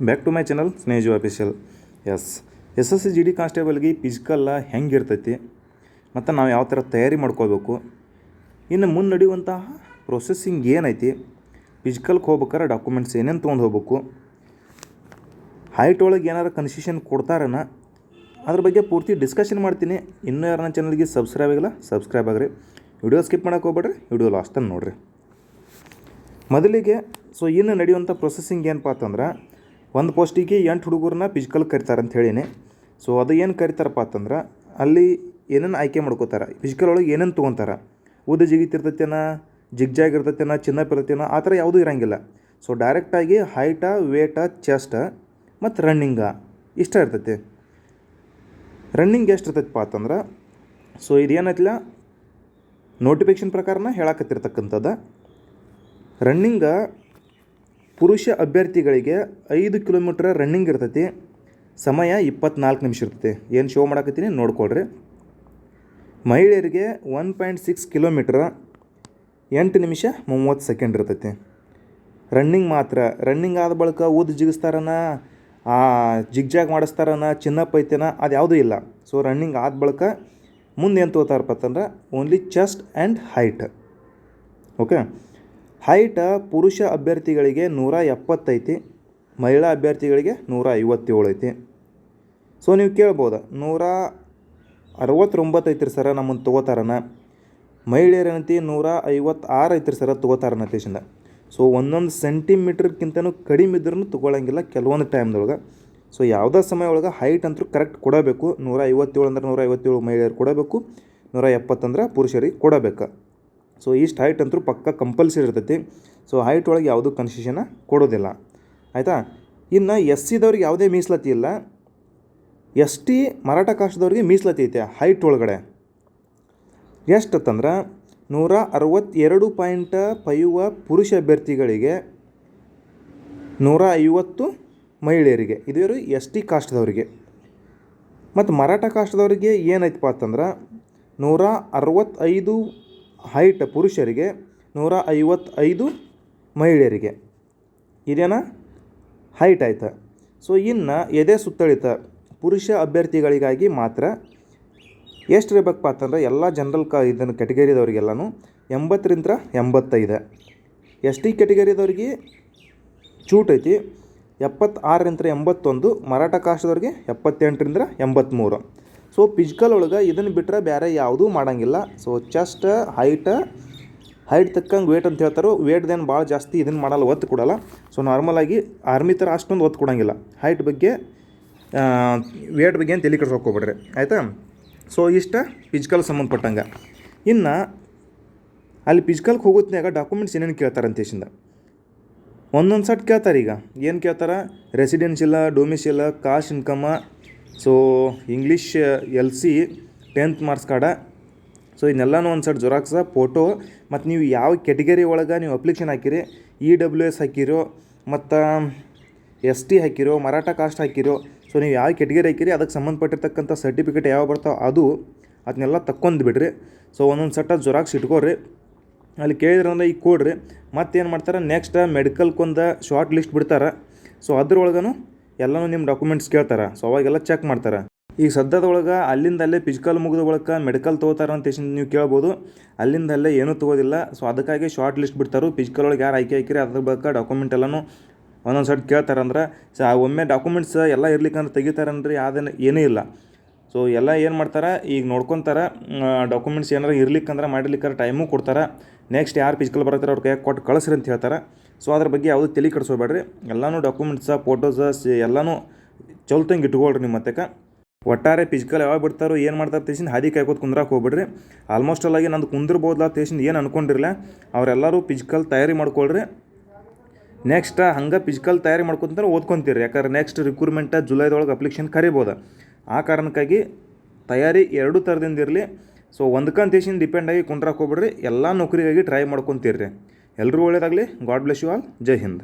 Back to my channel Snehaju official. S S C G D ಕಾನ್ಸ್ಟೇಬಲ್ಗೆ ಫಿಸಿಕಲ್ಲ ಹೆಂಗಿರ್ತೈತಿ ಮತ್ತು ನಾವು ಯಾವ ಥರ ತಯಾರಿ ಮಾಡ್ಕೋಬೇಕು, ಇನ್ನು ಮುಂದೆ ನಡೆಯುವಂತಹ ಪ್ರೊಸೆಸ್ಸಿಂಗ್ ಏನೈತಿ, ಫಿಸಿಕಲ್ಗೆ ಹೋಗ್ಬೇಕಾರೆ ಡಾಕ್ಯುಮೆಂಟ್ಸ್ ಏನೇನು ತೊಗೊಂಡು ಹೋಗ್ಬೇಕು, ಹೈಟ್ ಒಳಗೆ ಏನಾರು ಕನ್ಸೆಷನ್ ಕೊಡ್ತಾರನ ಅದ್ರ ಬಗ್ಗೆ ಪೂರ್ತಿ ಡಿಸ್ಕಷನ್ ಮಾಡ್ತೀನಿ. ಇನ್ನೂ ಯಾರು ನನ್ನ ಚಾನಲ್ಗೆ ಸಬ್ಸ್ಕ್ರೈಬ್ ಆಗಿಲ್ಲ ಸಬ್ಸ್ಕ್ರೈಬ್ ಆಗಿರಿ. ವಿಡಿಯೋ ಸ್ಕಿಪ್ ಮಾಡೋಕೆ ಹೋಗ್ಬೇಡ್ರಿ, ವಿಡಿಯೋ ಲಾಸ್ಟನ್ನು ನೋಡಿರಿ. ಮೊದಲಿಗೆ ಇನ್ನು ನಡೆಯುವಂಥ ಪ್ರೊಸೆಸ್ಸಿಂಗ್ ಏನಪ್ಪ ಅಂತಂದ್ರೆ, ಒಂದು ಪೋಸ್ಟಿಗೆ 8 ಹುಡುಗರನ್ನ ಫಿಸಿಕಲ್ ಕರಿತಾರೆ ಅಂತ ಹೇಳಿನಿ. ಅದು ಏನು ಕರಿತಾರಪ್ಪ ಅಂತಂದ್ರೆ, ಅಲ್ಲಿ ಏನೇನು ಆಯ್ಕೆ ಮಾಡ್ಕೋತಾರೆ, ಫಿಸಿಕಲ್ ಒಳಗೆ ಏನೇನು ತೊಗೊತಾರೆ, ಉದ್ದ ಜಿಗಿತಿರ್ತೈತೇನ, ಜಿಗ್ಜಾಗ್ ಇರ್ತೈತೇನ, ಚಿನ್ನಪ್ ಇರ್ತೈತೇನ, ಆ ಥರ ಯಾವುದೂ ಇರೋಂಗಿಲ್ಲ. ಡೈರೆಕ್ಟಾಗಿ ಹೈಟ, ವೇಟ, ಚೆಸ್ಟ್ ಮತ್ತು ರನ್ನಿಂಗ ಇಷ್ಟ ಇರ್ತೈತಿ. ರನ್ನಿಂಗ್ ಎಷ್ಟು ಇರ್ತೈತಪ್ಪ ಅಂತಂದ್ರೆ, ಇದೇನೈತಿಲ್ಲ ನೋಟಿಫಿಕೇಷನ್ ಪ್ರಕಾರನ ಹೇಳಕತ್ತಿರ್ತಕ್ಕಂಥದ್ದು. ರನ್ನಿಂಗ ಪುರುಷ ಅಭ್ಯರ್ಥಿಗಳಿಗೆ 5 ಕಿಲೋಮೀಟ್ರ್ ರನ್ನಿಂಗ್ ಇರ್ತೈತಿ. ಸಮಯ 24 ನಿಮಿಷ ಇರ್ತೈತಿ. ಏನು ಶೋ ಮಾಡಕತ್ತೀನಿ ನೋಡ್ಕೊಳ್ರಿ. ಮಹಿಳೆಯರಿಗೆ 1.6 ಕಿಲೋಮೀಟ್ರ್ 8 ನಿಮಿಷ 30 ಸೆಕೆಂಡ್ ಇರ್ತೈತಿ. ರನ್ನಿಂಗ್ ಮಾತ್ರ. ರನ್ನಿಂಗ್ ಆದ ಬಳಿಕ ಊದು ಜಿಗಿಸ್ತಾರನ, ಜಿಗ್ಜಾಗ್ ಮಾಡಿಸ್ತಾರನ, ಚಿನ್ನಪ್ ಐತೇನ, ಅದು ಯಾವುದೂ ಇಲ್ಲ. ರನ್ನಿಂಗ್ ಆದ ಬಳಿಕ ಮುಂದೆ ಏನು ತೊಗೋತಾರಪ್ಪ ಅಂತಂದ್ರೆ, only chest and height. Okay. ಹೈಟ ಪುರುಷ ಅಭ್ಯರ್ಥಿಗಳಿಗೆ 170 ಐತಿ, ಮಹಿಳಾ ಅಭ್ಯರ್ಥಿಗಳಿಗೆ 157 ಐತಿ. ನೀವು ಕೇಳ್ಬೋದು 169 ಐತ್ರಿ ಸರ ನಮ್ಮನ್ನು ತೊಗೋತಾರನ, ಮಹಿಳೆಯರೇನಂತಿ 156 ಐತ್ರಿ ಸರ ತೊಗೋತಾರನ ದೇಶದಿಂದ. ಒಂದೊಂದು ಸೆಂಟಿಮೀಟ್ರ್ಗಿಂತನೂ ಕಡಿಮೆ ಇದ್ರೂ ತೊಗೊಳಂಗಿಲ್ಲ ಕೆಲವೊಂದು ಟೈಮ್ದೊಳಗೆ. ಯಾವುದೇ ಸಮಯ ಒಳಗೆ ಹೈಟ್ ಅಂತೂ ಕರೆಕ್ಟ್ ಕೊಡಬೇಕು. 157 ಅಂದ್ರೆ 157 ಮಹಿಳೆಯರು ಕೊಡಬೇಕು, 170 ಅಂದ್ರೆ ಪುರುಷರಿಗೆ ಕೊಡಬೇಕು. ಇಷ್ಟು ಹೈಟ್ ಅಂತೂ ಪಕ್ಕ ಕಂಪಲ್ಸರಿ ಇರ್ತೈತಿ. ಹೈಟ್ ಒಳಗೆ ಯಾವುದೂ ಕನ್ಸೆಷನ ಕೊಡೋದಿಲ್ಲ, ಆಯಿತಾ. ಇನ್ನು ಎಸ್ ಸಿದವ್ರಿಗೆ ಯಾವುದೇ ಮೀಸಲಾತಿ ಇಲ್ಲ. ಎಸ್ ಟಿ ಮರಾಠ ಕಾಸ್ಟ್ದವ್ರಿಗೆ ಮೀಸಲಾತಿ ಐತೆ ಹೈಟ್ ಒಳಗಡೆ. ಎಷ್ಟಂತಂದ್ರೆ 162.5 ಪುರುಷ ಅಭ್ಯರ್ಥಿಗಳಿಗೆ, 150 ಮಹಿಳೆಯರಿಗೆ. ಇವರು ಎಸ್ ಟಿ ಕಾಸ್ಟ್ದವ್ರಿಗೆ. ಮತ್ತು ಮರಾಠ ಕಾಸ್ಟ್ದವ್ರಿಗೆ ಏನೈತಪ್ಪ ಅಂತಂದ್ರೆ 165 ಹೈಟ್ ಪುರುಷರಿಗೆ, 155 ಮಹಿಳೆಯರಿಗೆ. ಇದೇನ ಹೈಟ್ ಆಯ್ತು. ಇನ್ನು ಎದೆ ಸುತ್ತಳಿತ ಪುರುಷ ಅಭ್ಯರ್ಥಿಗಳಿಗಾಗಿ ಮಾತ್ರ ಎಷ್ಟು ಇರಬೇಕಪ್ಪ ಅಂತಂದ್ರೆ, ಎಲ್ಲ ಜನರಲ್ ಇದನ್ನು ಕ್ಯಾಟಗರಿದವ್ರಿಗೆಲ್ಲನೂ 80ರಿಂದ 85. ಎಸ್ ಟಿ ಕ್ಯಾಟಗರಿದವ್ರಿಗೆ ಚೂಟ್ ಐತಿ 76ರಿಂದ 81, ಮರಾಠ ಕಾಸ್ಟ್ದವ್ರಿಗೆ 78ರಿಂದ 83. ಫಿಸಿಕಲ್ ಒಳಗೆ ಇದನ್ನು ಬಿಟ್ಟರೆ ಬೇರೆ ಯಾವುದೂ ಮಾಡೋಂಗಿಲ್ಲ. ಚೆಸ್ಟ್ ಹೈಟ್ ತಕ್ಕಂಗೆ ವೇಟ್ ಅಂತ ಹೇಳ್ತಾರೆ. ವೇಟ್ದೇನು ಭಾಳ ಜಾಸ್ತಿ ಇದನ್ನು ಮಾಡಲ್ಲ, ಒತ್ತು ಕೊಡಲ್ಲ. ನಾರ್ಮಲಾಗಿ ಆರ್ಮಿ ಥರ ಅಷ್ಟೊಂದು ಒತ್ತು ಕೊಡೋಂಗಿಲ್ಲ. ಹೈಟ್ ಬಗ್ಗೆ ವೇಟ್ ಬಗ್ಗೆ ಏನು ತಲೆ ಕೆಡ್ಸ್ಕೊಬೇಡ್ರಿ, ಆಯಿತಾ. ಇಷ್ಟ ಫಿಸಿಕಲ್ ಸಂಬಂಧಪಟ್ಟಂಗೆ. ಇನ್ನು ಅಲ್ಲಿ ಫಿಸಿಕಲ್ಗೆ ಹೋಗೋತ್ನಾಗ ಡಾಕ್ಯುಮೆಂಟ್ಸ್ ಏನೇನು ಕೇಳ್ತಾರೆ ಅಂತೇಶಿಂದ ಒಂದೊಂದು ಸಟ್ ಕೇಳ್ತಾರೆ. ಈಗ ಏನು ಕೇಳ್ತಾರೆ, ರೆಸಿಡೆನ್ಷಿಯಲ್ಲ, ಡೊಮಿಷಿಯಲ್ಲ, ಕಾಸ್ಟ್ ಇನ್ಕಮ್ಮ, ಇಂಗ್ಲೀಷ್ LC 10th ಮಾರ್ಕ್ಸ್ ಕಾರ್ಡ. ಇದನ್ನೆಲ್ಲನೂ ಒಂದು ಸಟ್ ಜೆರಾಕ್ಸ, ಫೋಟೋ, ಮತ್ತು ನೀವು ಯಾವ ಕ್ಯಾಟಗರಿ ಒಳಗೆ ನೀವು ಅಪ್ಲಿಕೇಶನ್ ಹಾಕಿರಿ, EWS ಹಾಕಿರೋ, ಮತ್ತು ST ಹಾಕಿರೋ, ಮರಾಠ ಕಾಸ್ಟ್ ಹಾಕಿರೋ, ನೀವು ಯಾವ ಕ್ಯಾಟಗರಿ ಹಾಕಿರಿ ಅದಕ್ಕೆ ಸಂಬಂಧಪಟ್ಟಿರ್ತಕ್ಕಂಥ ಸರ್ಟಿಫಿಕೇಟ್ ಯಾವ ಬರ್ತಾವೆ ಅದನ್ನೆಲ್ಲ ತಕ್ಕೊಂಡು ಬಿಡ್ರಿ. ಒಂದೊಂದು ಸಟ್ಟ ಜೆರಾಕ್ಸ್ ಇಟ್ಕೊಡ್ರಿ. ಅಲ್ಲಿ ಕೇಳಿದ್ರಂದ್ರೆ ಈಗ ಕೊಡ್ರಿ. ಮತ್ತೇನು ಮಾಡ್ತಾರೆ, ನೆಕ್ಸ್ಟ್ ಮೆಡಿಕಲ್ಗೊಂದು ಶಾರ್ಟ್ ಲಿಸ್ಟ್ ಬಿಡ್ತಾರೆ. ಅದ್ರೊಳಗೂ ಎಲ್ಲನೂ ನಿಮ್ಮ ಡಾಕ್ಯುಮೆಂಟ್ಸ್ ಕೇಳ್ತಾರೆ. ಅವಾಗೆಲ್ಲ ಚೆಕ್ ಮಾಡ್ತಾರೆ. ಈಗ ಸದ್ಯದೊಳಗೆ ಅಲ್ಲಿಂದ ಅಲ್ಲೇ ಫಿಸಿಕಲ್ ಮುಗಿದ ಬಳಿಕ ಮೆಡಿಕಲ್ ತೊಗೋತಾರೆ ಅಂತ ನೀವು ಕೇಳ್ಬೋದು. ಅಲ್ಲಿಂದ ಅಲ್ಲೇ ಏನೂ ತೊಗೋದಿಲ್ಲ. ಅದಕ್ಕಾಗಿ ಶಾರ್ಟ್ ಲಿಸ್ಟ್ ಬಿಡ್ತಾರೆ. ಫಿಸಿಕಲ್ ಒಳಗೆ ಯಾರು ಆಯ್ಕೆ ಹಾಕಿರಿ ಅದ್ರ ಬಳಿಕ ಡಾಕ್ಯುಮೆಂಟ್ ಎಲ್ಲನೂ ಒಂದೊಂದು ಸಟ್ ಕೇಳ್ತಾರಂದ್ರೆ, ಒಮ್ಮೆ ಡಾಕ್ಯುಮೆಂಟ್ಸ್ ಎಲ್ಲ ಇರ್ಲಿಕ್ಕಂದ್ರೆ ತೆಗಿತಾರನ್ರಿ, ಅದನ್ನು ಏನೂ ಇಲ್ಲ. ಎಲ್ಲ ಏನು ಮಾಡ್ತಾರೆ, ಈಗ ನೋಡ್ಕೊತಾರೆ. ಡಾಕ್ಯುಮೆಂಟ್ಸ್ ಏನಾರು ಇರ್ಲಿಕ್ಕಂದ್ರೆ ಮಾಡಿರ್ಲಿಕ್ಕಂದ್ರೆ ಟೈಮು ಕೊಡ್ತಾರೆ. ನೆಕ್ಸ್ಟ್ ಯಾರು ಫಿಸಿಕಲ್ ಬರತ್ತಾರೆ ಅವ್ರ ಕೈಯಾಗ ಕೊಟ್ಟು ಕಳಿಸ್ರಿ ಅಂತ ಹೇಳ್ತಾರೆ. ಅದ್ರ ಬಗ್ಗೆ ಯಾವುದೂ ತಲೆ ಕೆಡಿಸ್ಕೋಬೇಡ್ರಿ. ಎಲ್ಲನೂ ಡಾಕ್ಯುಮೆಂಟ್ಸ, ಫೋಟೋಸ ಎಲ್ಲನೂ ಚಲ್ತಂಗೆ ಇಟ್ಕೊಳ್ರಿ ನಿಮ್ಮ ಮತ್ತಕ್ಕೆ. ಒಟ್ಟಾರೆ ಫಿಸಿಕಲ್ ಯಾವಾಗ ಬಿಡ್ತಾರೋ ಏನು ಮಾಡ್ತಾರೆ ತೇಸಿಂದ ಹಾದಿ ಕಾಯ್ಕೋತ ಕುಂದ್ರಕ್ಕೆ ಹೋಗ್ಬಿಡ್ರಿ. ಆಲ್ಮೋಸ್ಟ್ ಆಗಿ ನಂದು ಕುಂದಿರ್ಬೋದಲ್ಲ ತೇಸಿಂದ ಏನು ಅಂದ್ಕೊಂಡಿರಲ್ಲ. ಅವರೆಲ್ಲರೂ ಫಿಸಿಕಲ್ ತಯಾರಿ ಮಾಡ್ಕೊಳ್ರಿ. ನೆಕ್ಸ್ಟ್ ಹಂಗೆ ಫಿಸಿಕಲ್ ತಯಾರಿ ಮಾಡ್ಕೊತಾರೆ ಓದ್ಕೊತೀರಿ. ಯಾಕಂದ್ರೆ ನೆಕ್ಸ್ಟ್ ರಿಕ್ರೂಟ್ಮೆಂಟ್ ಜುಲೈದೊಳಗೆ ಅಪ್ಲಿಕೇಶನ್ ಕರಿಬೋದು. ಆ ಕಾರಣಕ್ಕಾಗಿ ತಯಾರಿ 2 ಥರದಿಂದ ಇರಲಿ. ಒಂದಕ್ಕಂತ ತೇಸಿಂದ ಡಿಪೆಂಡ್ ಆಗಿ ಕುಂದ್ರಕ್ಕೆ ಹೋಗ್ಬಿಡ್ರಿ. ಎಲ್ಲ ನೌಕರಿಗಾಗಿ ಟ್ರೈ ಮಾಡ್ಕೊತೀರಿ. ಎಲ್ಲರೂ ಒಳ್ಳೆಯದಾಗಲಿ. God bless you all. ಜೈ ಹಿಂದ್.